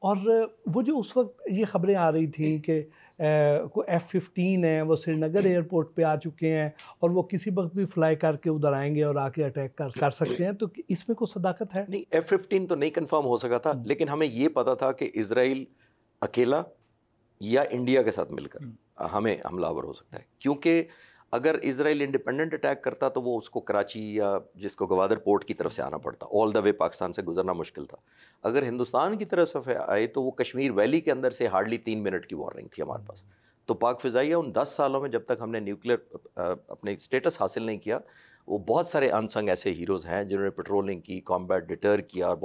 اور وہ جو اس وقت یہ خبریں آ رہی تھیں کہ کوئی F-15 ہیں وہ سری نگر ایئرپورٹ پہ آ چکے ہیں اور وہ کسی وقت بھی فلائی کر کے ادھر آئیں گے اور آ کے اٹیک کر سکتے ہیں، تو اس میں کوئی صداقت ہے؟ نہیں، F-15 تو نہیں کنفرم ہو سکا تھا، لیکن ہمیں یہ پتا تھا کہ اسرائیل اکیلا یا انڈیا کے ساتھ مل کر ہمیں حملہ آور ہو سکتا ہے، کیونکہ اگر اسرائیل انڈیپینڈنٹ اٹیک کرتا تو وہ اس کو کراچی یا جس کو گوادر پورٹ کی طرف سے آنا پڑتا، آل دا وے پاکستان سے گزرنا مشکل تھا۔ اگر ہندوستان کی طرف سے آئے تو وہ کشمیر ویلی کے اندر سے ہارڈلی 3 منٹ کی وارننگ تھی ہمارے پاس۔ تو پاک فضائیہ ان 10 سالوں میں جب تک ہم نے نیوکلیر اپنے اسٹیٹس حاصل نہیں کیا، وہ بہت سارے انسنگ ایسے ہیروز ہیں جنہوں نے پیٹرولنگ کی، کامبیٹ ڈیٹر کیا، اور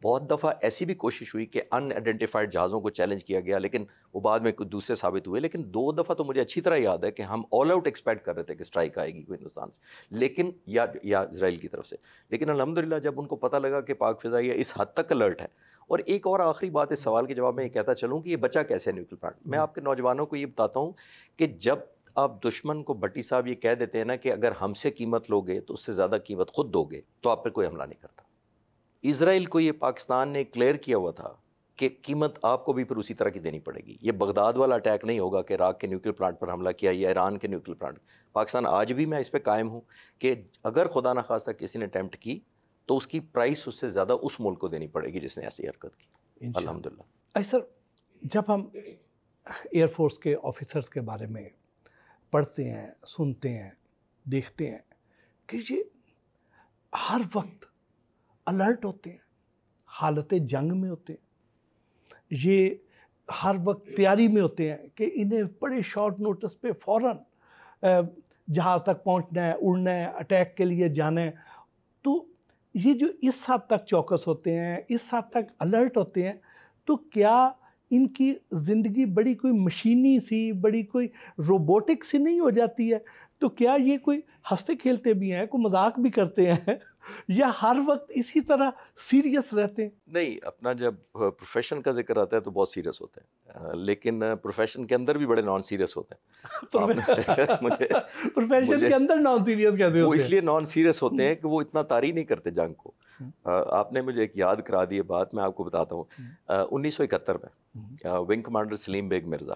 بہت دفعہ ایسی بھی کوشش ہوئی کہ ان آئیڈینٹیفائڈ جہازوں کو چیلنج کیا گیا، لیکن وہ بعد میں کچھ دوسرے ثابت ہوئے۔ لیکن 2 دفعہ تو مجھے اچھی طرح یاد ہے کہ ہم آل آؤٹ ایکسپیکٹ کر رہے تھے کہ اسٹرائک آئے گی کوئی ہندوستان سے، لیکن یا اسرائیل کی طرف سے، لیکن الحمدللہ جب ان کو پتہ لگا کہ پاک فضائیہ اس حد تک الرٹ ہے۔ اور ایک اور آخری بات اس سوال کے جواب میں یہ کہتا چلوں کہ یہ بچا کیسے ہے نیوکلیر پلانٹ۔ میں آپ کے نوجوانوں کو یہ بتاتا ہوں کہ جب آپ دشمن کو بھٹی صاحب یہ کہہ دیتے ہیں نا کہ اگر ہم سے قیمت لوگے تو اس سے زیادہ قیمت خود دو گے، تو آپ پہ کوئی حملہ نہیں کرتا۔ اسرائیل کو یہ پاکستان نے کلیئر کیا ہوا تھا کہ قیمت آپ کو بھی پھر اسی طرح کی دینی پڑے گی۔ یہ بغداد والا اٹیک نہیں ہوگا کہ عراق کے نیوکلیر پلانٹ پر حملہ کیا یا ایران کے نیوکلیر پلانٹ۔ پاکستان آج بھی میں اس پہ قائم ہوں کہ اگر خدا نخواستہ کسی نے اٹیمپٹ کی تو اس کی پرائس اس سے زیادہ اس ملک کو دینی پڑے گی جس نے ایسی حرکت کی، الحمدللہ۔ سر، جب ہم ایئر فورس کے آفیسرز کے بارے میں پڑھتے ہیں، سنتے ہیں، دیکھتے ہیں کہ یہ ہر وقت الرٹ ہوتے ہیں، حالت جنگ میں ہوتے ہیں، یہ ہر وقت تیاری میں ہوتے ہیں کہ انہیں بڑے شارٹ نوٹس پہ فوراً جہاز تک پہنچنا ہے، اڑنا ہے، اٹیک کے لیے جانا ہے۔ تو یہ جو اس حد تک چوکس ہوتے ہیں، اس حد تک الرٹ ہوتے ہیں، تو کیا ان کی زندگی بڑی کوئی مشینی سی، بڑی کوئی روبوٹک سی نہیں ہو جاتی ہے؟ تو کیا یہ کوئی ہنستے کھیلتے بھی ہیں، کوئی مذاق بھی کرتے ہیں، یا ہر وقت اسی طرح سیریس رہتے ہیں؟ نہیں، اپنا جب پروفیشن کا ذکر آتا ہے تو بہت سیریس ہوتے ہیں، لیکن پروفیشن کے اندر بھی بڑے نان سیریس ہوتے ہیں۔ پروفیشن کے اندر نان سیریس کیسے ہوتے ہیں؟ وہ اس لیے نان سیریس ہوتے ہیں کہ وہ اتنا طاری نہیں کرتے جنگ کو۔ آپ نے مجھے ایک یاد کرا دی بات، میں آپ کو بتاتا ہوں۔ 1971 میں ونگ کمانڈر سلیم بیگ مرزا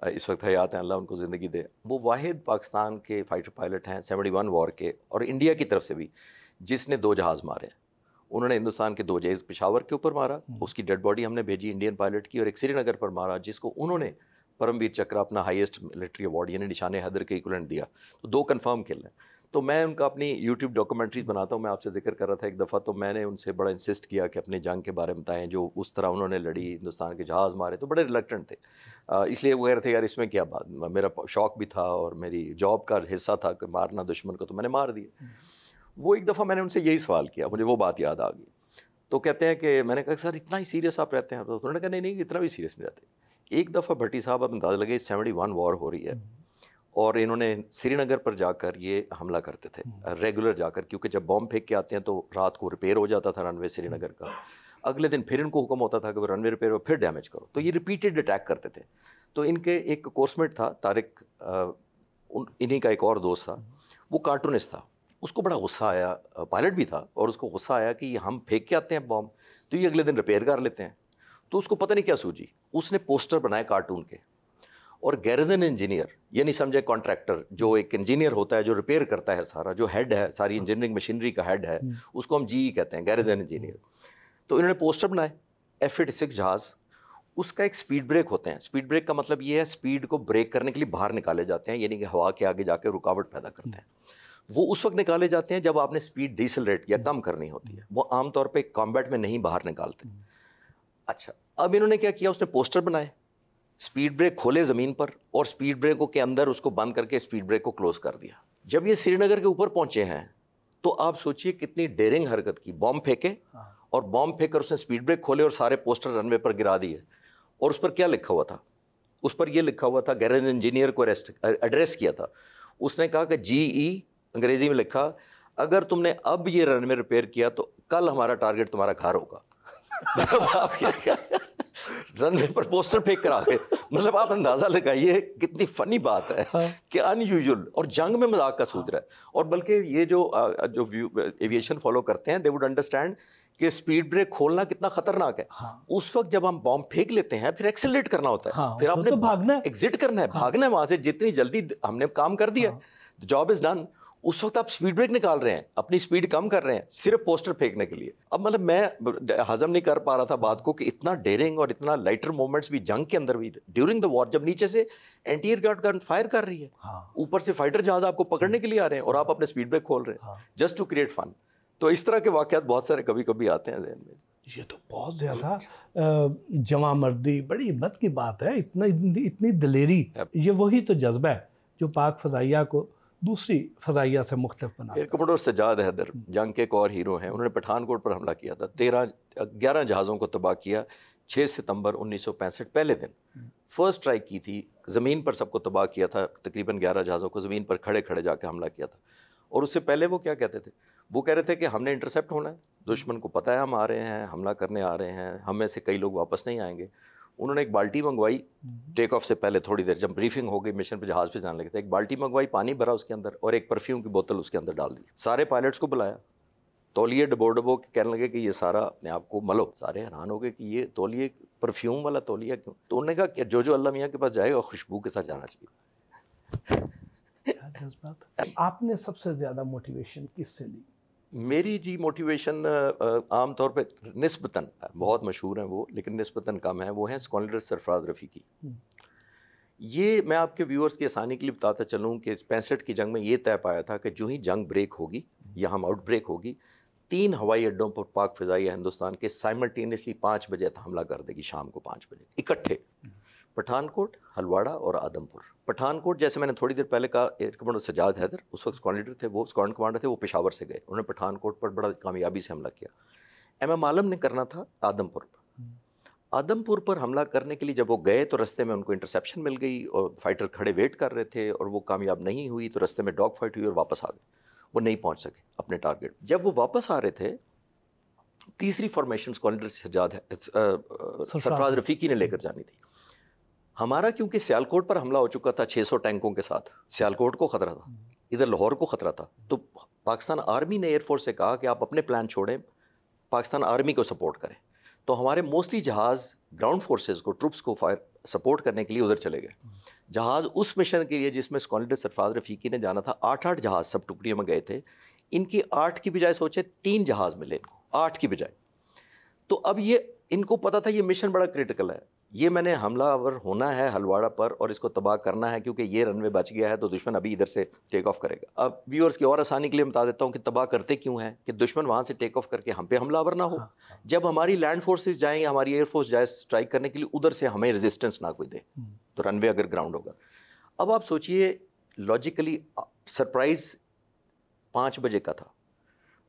اس وقت حیات ہیں، اللہ ان کو زندگی دے، وہ واحد پاکستان کے فائٹر پائلٹ ہیں 71 وار کے، اور انڈیا کی طرف سے بھی، جس نے 2 جہاز مارے۔ انہوں نے ہندوستان کے 2 جہاز پشاور کے اوپر مارا، اس کی ڈیڈ باڈی ہم نے بھیجی انڈین پائلٹ کی، اور ایک سری نگر پر مارا جس کو انہوں نے پرم ویر چکر اپنا ہائیسٹ ملٹری ایوارڈ یعنی نشان حیدر کے ایکولنٹ دیا۔ تو 2 کنفرم کل ہیں۔ تو میں ان کا اپنی یوٹیوب ڈاکومنٹریز بناتا ہوں، میں آپ سے ذکر کر رہا تھا ایک دفعہ، تو میں نے ان سے بڑا انسسٹ کیا کہ اپنے جنگ کے بارے میں بتائیں، جو اس طرح انہوں نے لڑی، ہندوستان کے جہاز مارے، تو بڑے ریلیکٹنٹ تھے۔ اس لیے وہ کہہ رہے تھے یار اس میں کیا بات، میرا شوق بھی تھا اور میری جاب کا حصہ تھا کہ مارنا دشمن کو، تو میں نے مار دیا۔ وہ ایک دفعہ میں نے ان سے یہی سوال کیا، مجھے وہ بات یاد آ گئی۔ تو کہتے ہیں کہ میں نے کہا سر اتنا ہی سیریس آپ رہتے ہیں؟ تو انہوں نے کہا نہیں اتنا بھی سیریس نہیں رہتے۔ ایک دفعہ بھٹی صاحب اب اندازہ لگے 71 وار ہو رہی ہے، اور انہوں نے سری نگر پر جا کر یہ حملہ کرتے تھے ریگولر جا کر، کیونکہ جب بام پھینک کے آتے ہیں تو رات کو ریپیئر ہو جاتا تھا رن وے سری نگر کا، اگلے دن پھر ان کو حکم ہوتا تھا کہ وہ رن وے ریپیئر ہو پھر ڈیمیج کرو، تو یہ ریپیٹڈ اٹیک کرتے تھے۔ تو ان کے ایک کورسمیٹ تھا طارق، انہی کا ایک اور دوست تھا، وہ کارٹونسٹ تھا، اس کو بڑا غصہ آیا، پائلٹ بھی تھا، اور اس کو غصہ آیا کہ یہ ہم پھینک کے آتے ہیں بام تو یہ اگلے دن ریپیئر کر لیتے ہیں۔ تو اس کو پتہ نہیں کیا سوجی، اس نے پوسٹر بنائے کارٹون کے، اور گیرزن انجینئر یعنی سمجھے کانٹریکٹر، جو ایک انجینئر ہوتا ہے جو ریپیئر کرتا ہے سارا، جو ہیڈ ہے ساری انجینئرنگ مشینری کا ہیڈ ہے، اس کو ہم جی کہتے ہیں، گیرزن انجینئر۔ تو انہوں نے پوسٹر بنائے F-86 جہاز، اس کا ایک سپیڈ بریک ہوتے ہیں۔ سپیڈ بریک کا مطلب یہ ہے سپیڈ کو بریک کرنے کے لیے باہر نکالے جاتے ہیں، یعنی کہ ہوا کے آگے جا کے رکاوٹ پیدا کرتے ہیں۔ وہ اس وقت نکالے جاتے ہیں جب آپ نے سپیڈ ڈیسلریٹ یا کم کرنی ہوتی ہے، وہ عام طور پہ کامبیٹ میں نہیں باہر نکالتے۔ اچھا، اب انہوں نے کیا کیا، اس نے پوسٹر بنائے، سپیڈ بریک کھولے زمین پر، اور سپیڈ بریکوں کے اندر اس کو بند کر کے سپیڈ بریک کو کلوز کر دیا۔ جب یہ سری نگر کے اوپر پہنچے ہیں تو آپ سوچئے کتنی ڈیرنگ حرکت کی، بام پھینکے اور بام پھینک کر اس نے سپیڈ بریک کھولے اور سارے پوسٹر رن وے پر گرا دیے۔ اور اس پر کیا لکھا ہوا تھا؟ اس پر یہ لکھا ہوا تھا، گیرج انجینئر کو ایڈریس کیا تھا، اس نے کہا کہ GE انگریزی میں لکھا، اگر تم نے اب یہ رن وے ریپیئر کیا تو کل ہمارا ٹارگٹ تمہارا گھر ہوگا۔ آپ کیا رن وے پر پوسٹر پھینک کر آ گئے، مطلب آپ اندازہ لگائیے کتنی فنی بات ہے کہ ان یوزول، اور جنگ میں مذاق کا سوچ رہا ہے۔ اور بلکہ یہ جو ایویشن فالو کرتے ہیں، دے وڈ انڈرسٹینڈ کہ اسپیڈ بریک کھولنا کتنا خطرناک ہے. اس وقت جب ہم بامب پھینک لیتے ہیں پھر ایکسلریٹ کرنا ہوتا ہے, پھر آپ نے بھاگنا ایگزٹ کرنا ہے, بھاگنا ہے وہاں سے. جتنی جلدی ہم نے کام کر دیا, جاب از ڈن. اس وقت آپ اسپیڈ بریک نکال رہے ہیں, اپنی اسپیڈ کم کر رہے ہیں صرف پوسٹر پھینکنے کے لیے. اب مطلب میں ہضم نہیں کر پا رہا تھا بات کو کہ اتنا ڈیرنگ اور اتنا لائٹر مومنٹس بھی جنگ کے اندر بھی ڈیورنگ دا وار, جب نیچے سے اینٹی ایئر گارڈ گن فائر کر رہی ہے, اوپر سے فائٹر جہاز آپ کو پکڑنے کے لیے آ رہے ہیں اور آپ اپنے اسپیڈ بریک کھول رہے ہیں جسٹ ٹو کریٹ فن. تو اس طرح کے واقعات بہت سارے کبھی کبھی آتے ہیں ذہن میں. یہ تو بہت زیادہ جواں مردی, بڑی ہمت کی بات ہے, اتنی دلیری. یہ وہی تو جذبہ ہے جو پاک فضائیہ کو دوسری فضائیہ سے مختلف بنا. ایئر کمانڈر سجاد حیدر جنگ کے ایک اور ہیرو ہیں, انہوں نے پٹھان کوٹ پر حملہ کیا تھا, 11 جہازوں کو تباہ کیا. 6 ستمبر 1965 پہلے دن فرسٹ اسٹرائک کی تھی, زمین پر سب کو تباہ کیا تھا, تقریباً 11 جہازوں کو زمین پر کھڑے کھڑے جا کے حملہ کیا تھا. اور اس سے پہلے وہ کیا کہتے تھے, وہ کہہ رہے تھے کہ ہم نے انٹرسیپٹ ہونا ہے, دشمن کو پتہ ہے ہم آ رہے ہیں, حملہ کرنے آ رہے ہیں, ہم میں سے کئی لوگ واپس نہیں آئیں گے. انہوں نے ایک بالٹی منگوائی ٹیک آف سے پہلے تھوڑی دیر, جب بریفنگ ہو گئی مشن پہ جہاز پہ جانے لگے تھے, ایک بالٹی منگوائی, پانی بھرا اس کے اندر اور ایک پرفیوم کی بوتل اس کے اندر ڈال دی. سارے پائلٹس کو بلایا, تولیے ڈبو ڈبو کہنے لگے کہ یہ سارا اپنے آپ کو ملو. سارے حیران ہو گئے کہ یہ تولیے پرفیوم والا تولیہ کیوں. تو انہوں نے کہا کہ جو اللہ میاں کے پاس جائے گا خوشبو کے ساتھ جانا چاہیے. آپ نے سب سے زیادہ موٹیویشن کس سے لی؟ میری جی موٹیویشن عام طور پہ نسبتاً بہت مشہور ہیں وہ, لیکن نسبتاً کم ہیں, وہ ہیں اسکالر لیڈر سرفراز رفیقی. یہ میں آپ کے ویورز کی آسانی کے لیے بتاتا چلوں کہ 65 کی جنگ میں یہ طے پایا تھا کہ جو ہی جنگ بریک ہوگی یا ہم آؤٹ بریک ہوگی, 3 ہوائی اڈوں پر پاک فضائیہ ہندوستان کے سائملٹینیسلی 5 بجے حملہ کر دے گی, شام کو 5 بجے اکٹھے. پٹھان کوٹ, ہلواڑہ اور آدم پور. پٹھان کوٹ جیسے میں نے تھوڑی دیر پہلے کہا, ایئر کمانڈر سجاد حیدر اس وقت اسکواڈرن لیڈر تھے, وہ اسکواڈرن کمانڈر تھے, وہ پشاور سے گئے, انہوں نے پٹھان کوٹ پر بڑا کامیابی سے حملہ کیا. ایم عالم نے کرنا تھا آدم پور پر. آدم پور پر حملہ کرنے کے لیے جب وہ گئے تو رستے میں ان کو انٹرسیپشن مل گئی اور فائٹر کھڑے ویٹ کر رہے تھے, اور وہ کامیاب نہیں ہوئی تو رستے میں ڈاگ فائٹ ہوئی اور واپس آ گئے. وہ نہیں پہنچ سکے اپنے ٹارگیٹ. جب وہ واپس آ رہے تھے, تیسری فارمیشن اسکواڈرن سرفراز رفیقی نے لے کر جانی تھی. ہمارا کیونکہ سیالکوٹ پر حملہ ہو چکا تھا 600 ٹینکوں کے ساتھ, سیالکوٹ کو خطرہ تھا, ادھر لاہور کو خطرہ تھا, تو پاکستان آرمی نے ایئر فورس سے کہا کہ آپ اپنے پلان چھوڑیں, پاکستان آرمی کو سپورٹ کریں. تو ہمارے موسٹلی جہاز گراؤنڈ فورسز کو, ٹروپس کو سپورٹ کرنے کے لیے ادھر چلے گئے. جہاز اس مشن کے لیے جس میں اسکواڈرن لیڈر سرفراز رفیقی نے جانا تھا, 8 جہاز سب ٹکڑیوں میں گئے تھے. ان کی 8 کی بجائے سوچے 3 جہاز ملے ان کو, 8 کی بجائے. تو اب یہ ان کو پتا تھا یہ مشن بڑا کریٹیکل ہے, یہ میں نے حملہ آور ہونا ہے ہلواڑہ پر اور اس کو تباہ کرنا ہے, کیونکہ یہ رن وے بچ گیا ہے تو دشمن ابھی ادھر سے ٹیک آف کرے گا. اب ویورز کی اور آسانی کے لیے بتا دیتا ہوں کہ تباہ کرتے کیوں ہیں, کہ دشمن وہاں سے ٹیک آف کر کے ہم پہ حملہ آور نہ ہو. جب ہماری لینڈ فورسز جائیں یا ہماری ایئر فورس جائے اسٹرائک کرنے کے لیے, ادھر سے ہمیں ریزسٹنس نہ کوئی دے, تو رن وے اگر گراؤنڈ ہوگا. اب آپ سوچئے لاجیکلی سرپرائز 5 بجے کا تھا.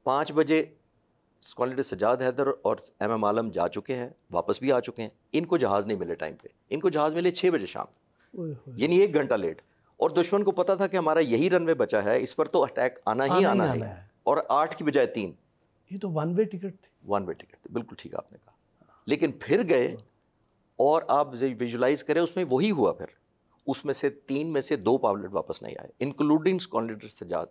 5 بجے اسکواڈرن لیڈر سجاد حیدر اور ایم عالم جا چکے ہیں, واپس بھی آ چکے ہیں. ان کو جہاز نہیں ملے ٹائم پہ, ان کو جہاز ملے 6 بجے شام, یعنی 1 گھنٹہ لیٹ. اور دشمن کو پتا تھا کہ ہمارا یہی رن وے بچا ہے, اس پر تو اٹیک آنا ہی آنا ہے, اور 8 کی بجائے 3. یہ تو ون وے ٹکٹ تھی. ون وے ٹکٹ تھی, بالکل ٹھیک آپ نے کہا. لیکن پھر گئے, اور آپ ویژولائز کریں اس میں وہی ہوا. پھر اس میں سے 3 میں سے 2 پائلٹ واپس نہیں آئے, including squadron leader Sajjad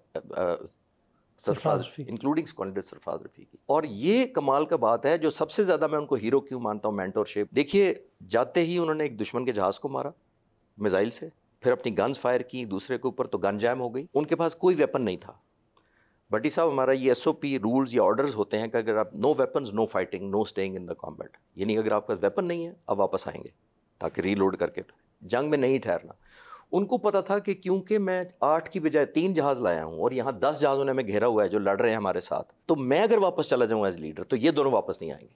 including squadron leader Sarfaraz Rafiqui. اور یہ کمال کا بات ہے, جو سب سے زیادہ میں ان کو ہیرو کیوں مانتا ہوں, مینٹورشپ. دیکھیے جاتے ہی انہوں نے ایک دشمن کے جہاز کو مارا میزائل سے, پھر اپنی گنز فائر کی دوسرے کے اوپر, تو گن جیم ہو گئی. ان کے پاس کوئی ویپن نہیں تھا. بٹی صاحب ہمارا یہ SOP رولز یا آرڈرز ہوتے ہیں کہ اگر آپ no weapons no fighting no staying in the combat, یعنی اگر آپ کا ویپن نہیں ہے اب واپس آئیں گے تاکہ ری لوڈ کر کے جنگ میں نہیں ٹھہرنا. ان کو پتا تھا کہ کیونکہ میں 8 کی بجائے 3 جہاز لایا ہوں اور یہاں 10 جہازوں نے ہمیں گھیرا ہوا ہے جو لڑ رہے ہیں ہمارے ساتھ, تو میں اگر واپس چلا جاؤں ایز لیڈر تو یہ دونوں واپس نہیں آئیں گے.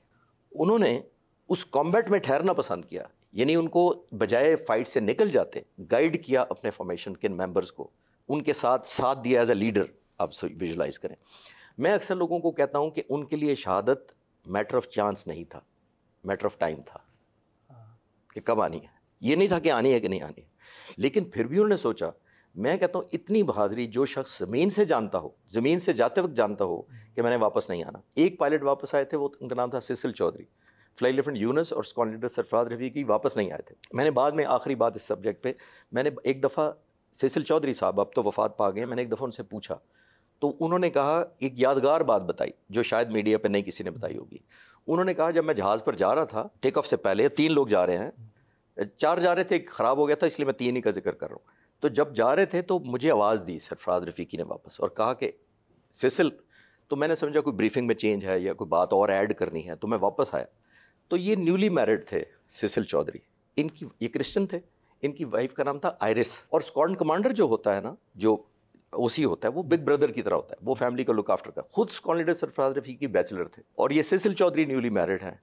انہوں نے اس کامبیٹ میں ٹھہرنا پسند کیا, یعنی ان کو بجائے فائٹ سے نکل جاتے گائیڈ کیا اپنے فارمیشن کے ممبرز کو, ان کے ساتھ دیا ایز اے لیڈر. آپ ویژولائز کریں. میں اکثر لوگوں کو کہتا ہوں کہ ان کے لیے شہادت میٹر آف چانس نہیں تھا, میٹر آف ٹائم تھا کہ کب آنی ہے. یہ نہیں تھا کہ آنی ہے کہ نہیں آنی ہے. لیکن پھر بھی انہوں نے سوچا, میں کہتا ہوں اتنی بہادری جو شخص زمین سے جانتا ہو, زمین سے جاتے وقت جانتا ہو کہ میں نے واپس نہیں آنا. ایک پائلٹ واپس آئے تھے, وہ ان کا نام تھا سیسل چودھری. فلائی لیفٹیننٹ یونس اور اسکواڈرن لیڈر سرفراز رفیقی واپس نہیں آئے تھے. میں نے بعد میں آخری بات اس سبجیکٹ پہ, میں نے ایک دفعہ سیسل چودھری صاحب اب تو وفات پا گئے, میں نے ایک دفعہ ان سے پوچھا تو انہوں نے کہا ایک یادگار بات بتائی جو شاید میڈیا پہ نہیں کسی نے بتائی ہوگی. انہوں نے کہا جب میں جہاز پر جا رہا تھا ٹیک آف سے پہلے 3 لوگ جا رہے ہیں, 4 جا رہے تھے, ایک خراب ہو گیا تھا اس لیے میں 3 ہی کا ذکر کر رہا ہوں. تو جب جا رہے تھے تو مجھے آواز دی سرفراز رفیقی نے واپس اور کہا کہ سیسل, تو میں نے سمجھا کوئی بریفنگ میں چینج ہے یا کوئی بات اور ایڈ کرنی ہے, تو میں واپس آیا. تو یہ نیولی میرڈ تھے سیسل چودھری, ان کی یہ کرسچن تھے, ان کی وائف کا نام تھا آئرس. اور اسکواڈن کمانڈر جو ہوتا ہے نا, جو او سی ہوتا ہے, وہ بگ بردر کی طرح ہوتا ہے, وہ فیملی کا لک آفٹر کا. خود اسکواڈن لیڈر سرفراز رفیقی بیچلر تھے اور یہ سیسل چودھری نیولی میرڈ ہیں.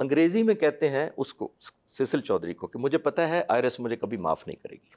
انگریزی میں کہتے ہیں اس کو سیسل چودھری کو کہ مجھے پتہ ہے آئرس مجھے کبھی معاف نہیں کرے گی.